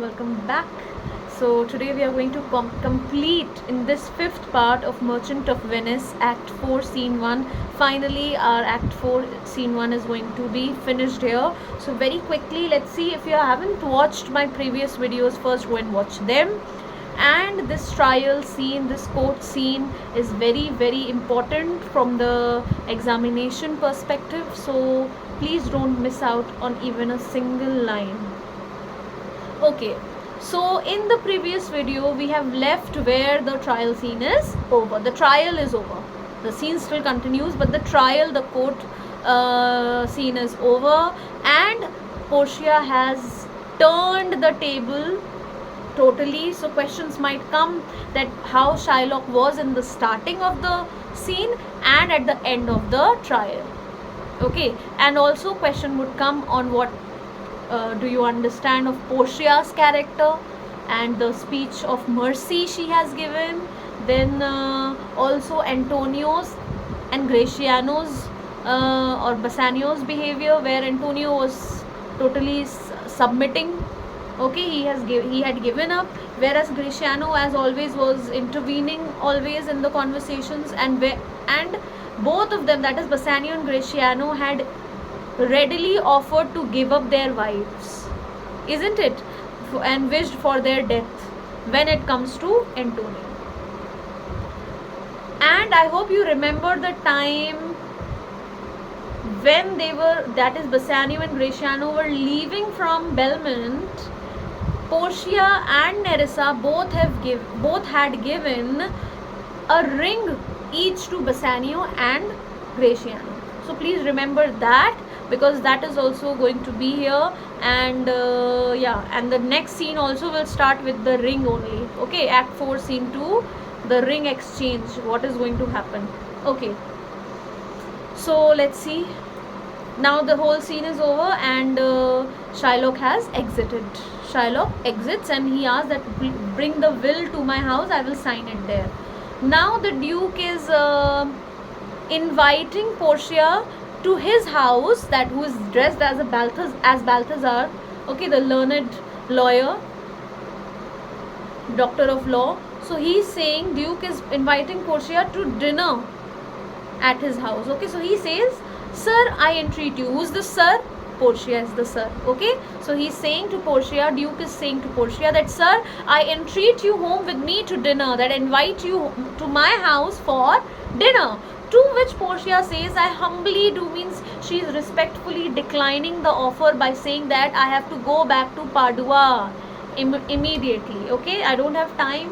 Welcome back. So today we are going to complete in this fifth part of Merchant of Venice, Act 4, Scene 1. Finally, our Act 4, Scene 1 is going to be finished here. So very quickly, let's see. If you haven't watched my previous videos, first go and watch them. And this trial scene, this court scene is very important from the examination perspective. So please don't miss out on even a single line. Okay, so in the previous video we have left where the trial scene is over. The trial is over. The scene still continues, but the trial, the court scene is over, and Portia has turned the table totally. So questions might come that how Shylock was in the starting of the scene and at the end of the trial. Okay, and also question would come on what do you understand of Portia's character and the speech of mercy she has given. Then also Antonio's and Gratiano's or Bassanio's behavior, where Antonio was totally submitting. Okay, he had given up, whereas Gratiano, as always, was intervening always in the conversations, and both of them, that is Bassanio and Gratiano, had readily offered to give up their wives, isn't it, and wished for their death when it comes to Antonio. And I hope you remember the time when they were, that is Bassanio and Gratiano, were leaving from Belmont. Portia and Nerissa both had given a ring each to Bassanio and Gratiano. So please remember that, because that is also going to be here. And and the next scene also will start with the ring only. Okay, Act 4, Scene 2, the ring exchange, what is going to happen. Okay, so let's see. Now the whole scene is over, and Shylock has exited. Shylock exits and he asks that bring the will to my house, I will sign it there. Now the Duke is inviting Portia to his house, that who is dressed as Balthazar, okay, the learned lawyer, doctor of law. So he's saying, Duke is inviting Portia to dinner at his house. Okay, so he says, sir, I entreat you. Who's the sir? Portia is the sir. Okay, so he's saying to Portia, Duke is saying to Portia that, sir, I entreat you home with me to dinner, that invite you to my house for dinner. To which Portia says, I humbly do, means she is respectfully declining the offer by saying that I have to go back to Padua immediately. Okay, I don't have time,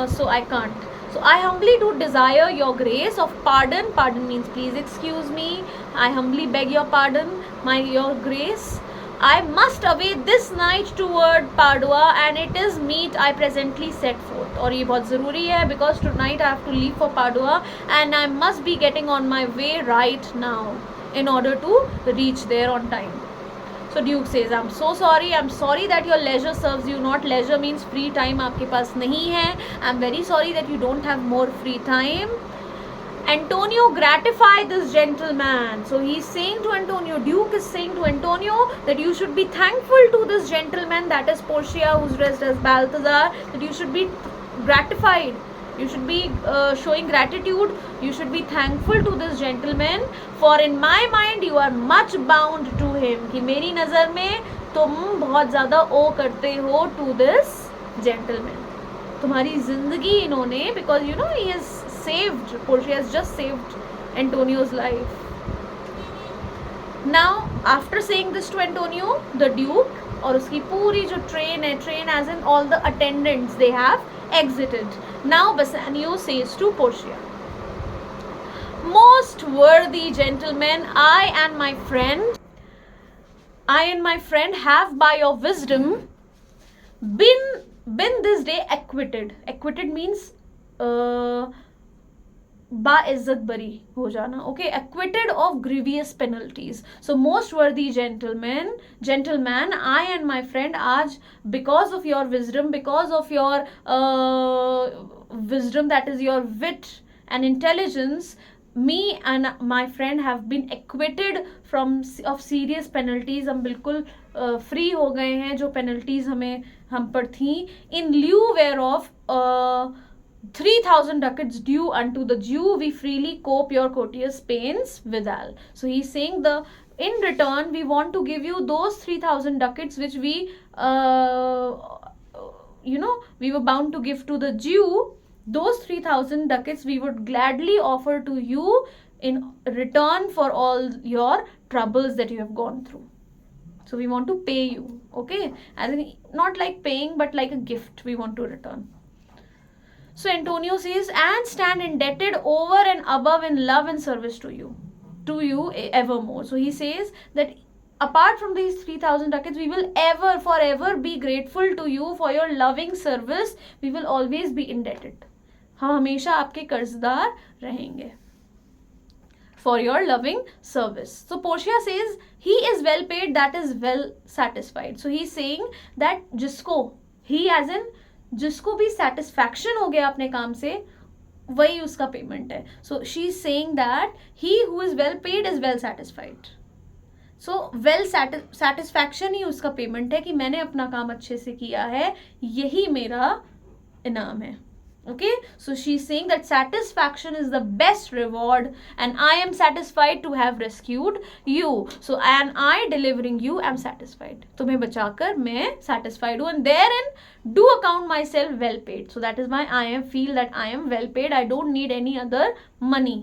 so I can't. So I humbly do desire your grace of pardon. Pardon means please excuse me. I humbly beg your pardon, your grace. I must away this night toward Padua, and it is meet I presently set forth. और ये बहुत ज़रूरी है, because tonight I have to leave for Padua and I must be getting on my way right now in order to reach there on time. So Duke says, I'm so sorry. I'm sorry that your leisure serves you not. Leisure means free time आपके पास नहीं है. I'm very sorry that you don't have more free time. Antonio, gratify this gentleman. So he's saying to Antonio, Duke is saying to Antonio that you should be thankful to this gentleman, that is Portia, who's dressed as Balthazar, that you should be gratified. You should be showing gratitude. You should be thankful to this gentleman, for in my mind you are much bound to him. कि मेरी नज़र में तुम बहुत ज़्यादा ओ करते हो to this gentleman. तुम्हारी ज़िंदगी इन्होंने, because you know he has saved, Portia has just saved Antonio's life. Now after saying this to Antonio, the Duke और उसकी पूरी जो train है, train as in all the attendants, they have exited. Now Bassanio says to Portia, most worthy gentlemen, I and my friend have by your wisdom been this day acquitted. Acquitted means बाइज्जत बरी हो जाना. Okay, acquitted of grievous penalties. So most worthy gentleman, I and my friend, आज because of your wisdom, because of your wisdom, that is your wit and intelligence, me and my friend have been acquitted of serious penalties. हम बिल्कुल free हो गए हैं, जो penalties हम पर थी, इन ल्यू where of 3,000 ducats due unto the Jew, we freely cope your courteous pains withal. So he's saying in return we want to give you those 3,000 ducats which we we were bound to give to the Jew. Those 3,000 ducats we would gladly offer to you in return for all your troubles that you have gone through. So we want to pay you, okay, as in not like paying but like a gift we want to return. So Antonio says, and stand indebted over and above in love and service to you evermore. So he says that apart from these 3,000 ducats, we will forever be grateful to you for your loving service. We will always be indebted. हम हमेशा आपके कर्जदार रहेंगे for your loving service. So Portia says, he is well paid, that is well satisfied. So he's saying that जिसको भी satisfaction हो गया अपने काम से, वही उसका पेमेंट है. So she is saying that he who is well paid is well satisfied. So well satisfaction ही उसका पेमेंट है कि मैंने अपना काम अच्छे से किया है, यही मेरा इनाम है. Okay, so she's saying that satisfaction is the best reward, and I am satisfied to have rescued you. So and I delivering you am satisfied. तुम्हें बचाकर मैं satisfied हूँ, and therein do account myself well paid. So that is why I feel that I am well paid. I don't need any other money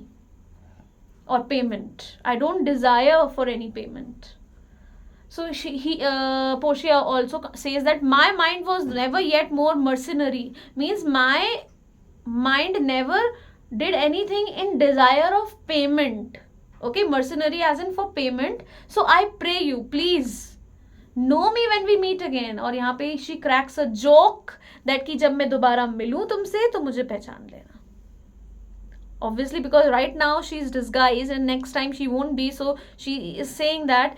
or payment. I don't desire for any payment. So Portia also says that my mind was never yet more mercenary. Means my mind never did anything in desire of payment. Okay, mercenary as in for payment. So I pray you, please know me when we meet again. और यहाँ पे she cracks a joke that कि जब मैं दोबारा मिलूँ तुमसे तो मुझे पहचान लेना. Obviously, because right now she's disguised and next time she won't be. So she is saying that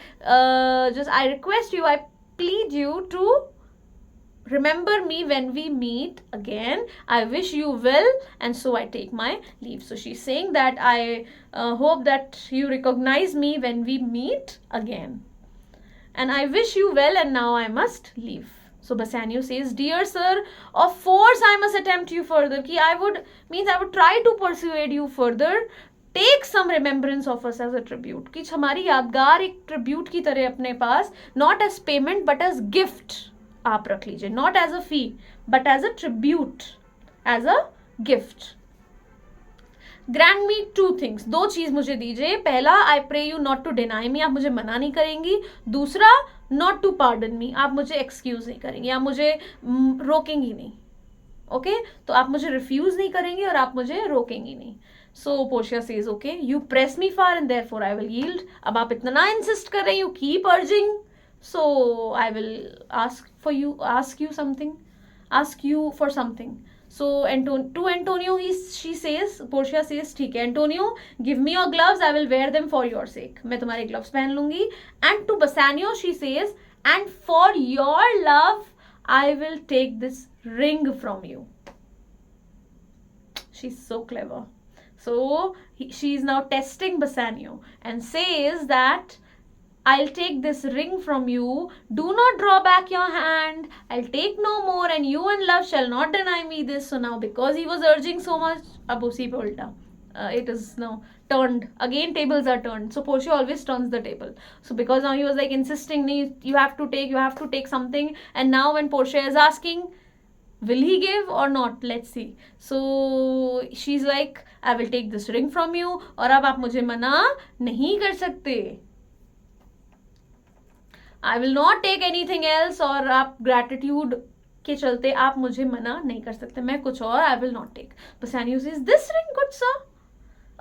just I request you, I plead you to remember me when we meet again. I wish you well, and so I take my leave. So she's saying that I hope that you recognize me when we meet again, and I wish you well, and now I must leave. So Bassanio says, dear sir, of force I must attempt you further. Ki I would try to persuade you further. Take some remembrance of us as a tribute. कि हमारी यादगार एक tribute की तरह अपने पास, not as payment but as gift आप रख लीजिए. Not as a fee but as a tribute, as a gift. Grant me 2 things. 2 चीज मुझे दीजिए. पहला, I pray you not to deny me. आप मुझे मना नहीं करेंगी. दूसरा, not to pardon me. आप मुझे excuse नहीं करेंगी. आप मुझे रोकेंगी नहीं. Okay? तो आप मुझे refuse नहीं करेंगी और आप मुझे रोकेंगी नहीं. So Portia says, okay, you press me far and therefore I will yield. अब आप इतना insist कर रही हो, keep urging. So I will ask you for something. So to Antonio, she says, Portia says, ठीक है Antonio, give me your gloves, I will wear them for your sake. मैं तुम्हारे gloves पहन लूंगी. And to Bassanio she says, and for your love I will take this ring from you. She's so clever. So she is now testing Bassanio and says that I'll take this ring from you. Do not draw back your hand. I'll take no more, and you in love shall not deny me this. So now, because he was urging so much, ab usi pe ulta. It is now turned. Again, tables are turned. So Portia always turns the table. So because now he was like insisting, you have to take something. And now when Portia is asking, will he give or not? Let's see. So she's like, I will take this ring from you. और अब आप मुझे मना नहीं कर सकते. I will not take anything else. और आप gratitude के चलते आप मुझे मना नहीं कर सकते. मैं कुछ और I will not take. Bassanio says, this ring, good sir?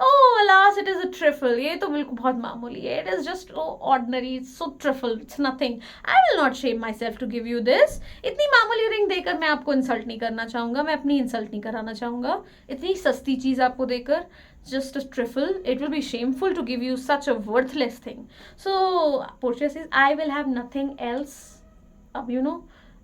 Oh, alas, it is a trifle. ये तो बिल्कुल बहुत मामूली है. It is just ordinary. It's so trifle. It's nothing. I will not shame myself to give you this. इतनी मामूली ring देकर मैं आपको इंसल्ट नहीं करना चाहूँगा. मैं अपनी इंसल्ट नहीं कराना चाहूँगा. इतनी सस्ती चीज़ आपको देकर, just a trifle. It will be shameful to give you such a worthless thing. So Portia says, I will have nothing else.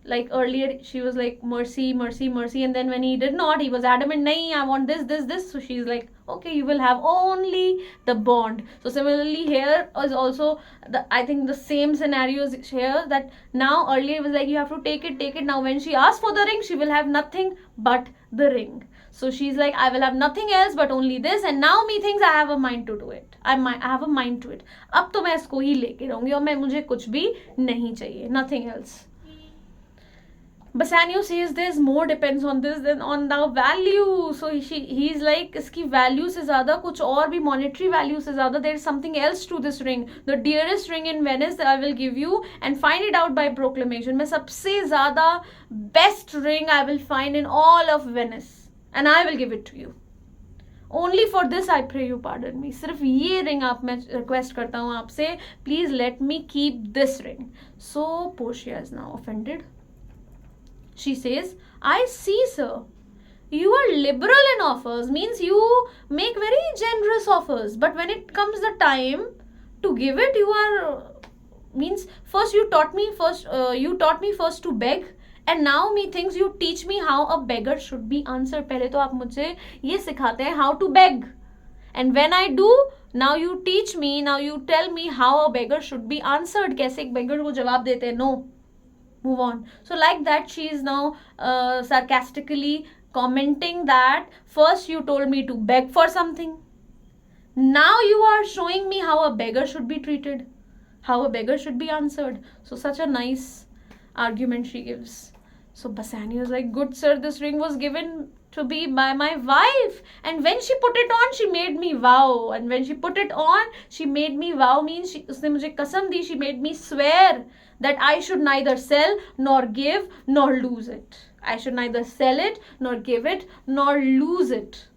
like earlier she was like mercy, mercy, mercy, and then when he did not, he was adamant, nahi, I want this. So she's like, okay, you will have only the bond. So similarly here is also I think the same scenario is here, that now earlier it was like you have to take it. Now when she asks for the ring, she will have nothing but the ring. So she's like, I will have nothing else but only this, and now me thinks I have a mind to do it. I have a mind to it. अब तो मैं इसको ही लेके रहूंगी और मुझे कुछ भी नहीं चाहिए, nothing else. Bassanio says this more depends on this than on the value. So he's like, इसकी value से ज़्यादा कुछ और भी, monetary value से ज़्यादा, there is something else to this ring. The dearest ring in Venice that I will give you, and find it out by proclamation. मैं सबसे ज़्यादा best ring I will find in all of Venice, and I will give it to you. Only for this I pray you pardon me. सिर्फ ये ring आप मैं request करता हूँ आपसे, please let me keep this ring. So Portia is now offended. She says, I see, sir, you are liberal in offers, means you make very generous offers, but when it comes the time to give it, you are, means first you taught me first to beg, and now me thinks you teach me how a beggar should be answered. पहले तो आप मुझे ये सिखाते हैं how to beg, and when I do, now you teach me, now you tell me how a beggar should be answered. कैसे एक beggar को जवाब देते हैं? No. Move on. So like that, she is now sarcastically commenting that first you told me to beg for something, now you are showing me how a beggar should be treated, how a beggar should be answered. So such a nice argument she gives. So Bassanio is like, good sir, this ring was given to be by my wife, and when she put it on, she made me vow, and when she put it on, she made me vow, means उसने मुझे कसम दी, she made me swear that I should neither sell nor give nor lose it. I should neither sell it nor give it nor lose it.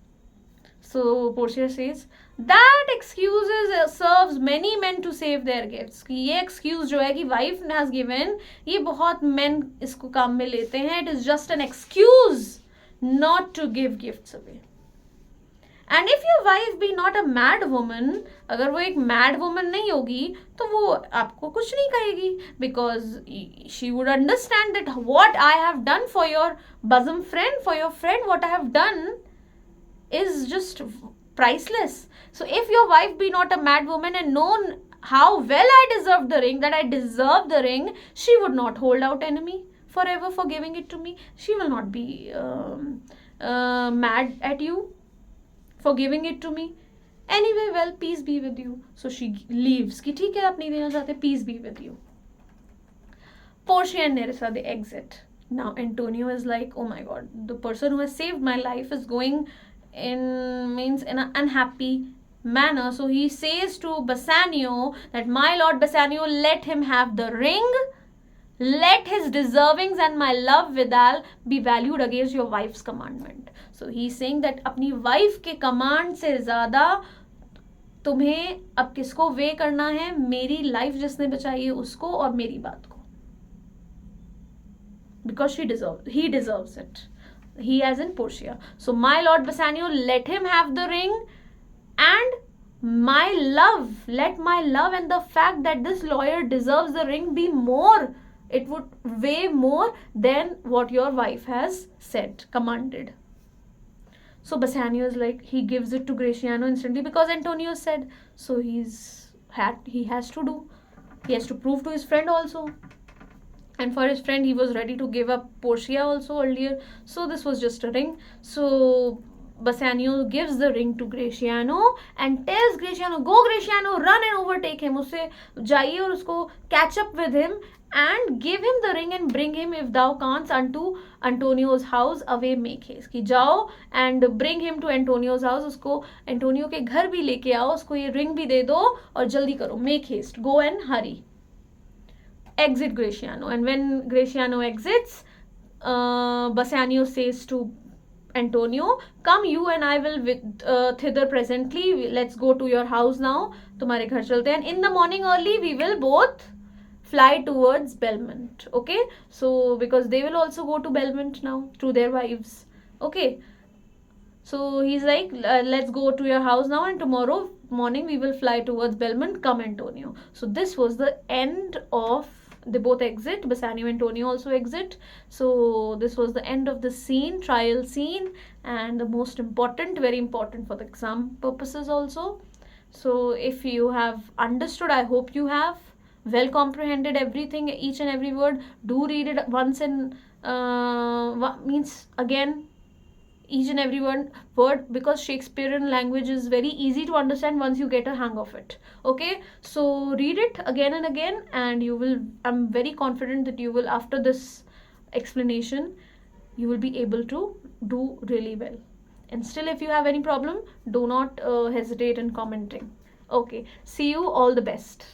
So Portia says, that excuses serves many men to save their gifts. कि ये excuse जो है कि wife has given, ये बहुत men इसको काम में लेते हैं. It is just an excuse not to give gifts away. And if your wife be not a mad woman, अगर वो एक mad woman नहीं होगी, तो वो आपको कुछ नहीं कहेगी, because she would understand that what I have done for your bosom friend, for your friend, what I have done is just priceless. So if your wife be not a mad woman and known how well I deserve the ring, that I deserve the ring, she would not hold out enemy forever for giving it to me. She will not be mad at you for giving it to me. Anyway, well, peace be with you. So she leaves. कि ठीक है, आप नहीं देना चाहते, peace be with you. Portia and Nerissa, they exit. Now Antonio is like, oh my god, the person who has saved my life is going in an unhappy manner. So he says to Bassanio that, my lord Bassanio, let him have the ring. Let his deservings and my love withal be valued against your wife's commandment. So he's saying that अपनी wife के command से ज़्यादा तुम्हें अब किसको वे करना है? मेरी life जिसने बचाई है उसको और मेरी बात को. Because he deserves it. He as in Portia. So my lord Bassanio, let him have the ring, and my love, let my love and the fact that this lawyer deserves the ring be more. It would weigh more than what your wife has said, commanded. So Bassanio is like, he gives it to Gratiano instantly because Antonio said. So he has to do. He has to prove to his friend also. And for his friend, he was ready to give up Portia also earlier. So this was just a ring. So Bassanio gives the ring to Gratiano and tells Gratiano, go Gratiano, run and overtake him. उससे जाइए और उसको catch up with him and give him the ring and bring him, if thou canst, unto Antonio's house, away make haste. कि जाओ and bring him to Antonio's house. उसको Antonio के घर भी लेके आओ, उसको ये ring भी दे दो और जल्दी करो. Make haste. Go and hurry. Exit Gratiano. And when Gratiano exits, Bassanio says to Antonio, come you and I will thither presently. Let's go to your house now. तुम्हारे घर चलते हैं. And in the morning early, we will both fly towards Belmont. Okay? So, because they will also go to Belmont now to their wives. Okay? So, he's like, let's go to your house now and tomorrow morning we will fly towards Belmont. Come, Antonio. So, this was the end of They both exit. Bassanio and Tonio also exit. So this was the end of the scene, trial scene, and the most important, very important for the exam purposes also. So if you have understood, I hope you have well comprehended everything, each and every word. Do read it once in means again each and every word, because Shakespearean language is very easy to understand once you get a hang of it. Okay, so read it again and again, and you will, I'm very confident that you will, after this explanation, you will be able to do really well. And still, if you have any problem, do not hesitate in commenting. Okay, see you, all the best.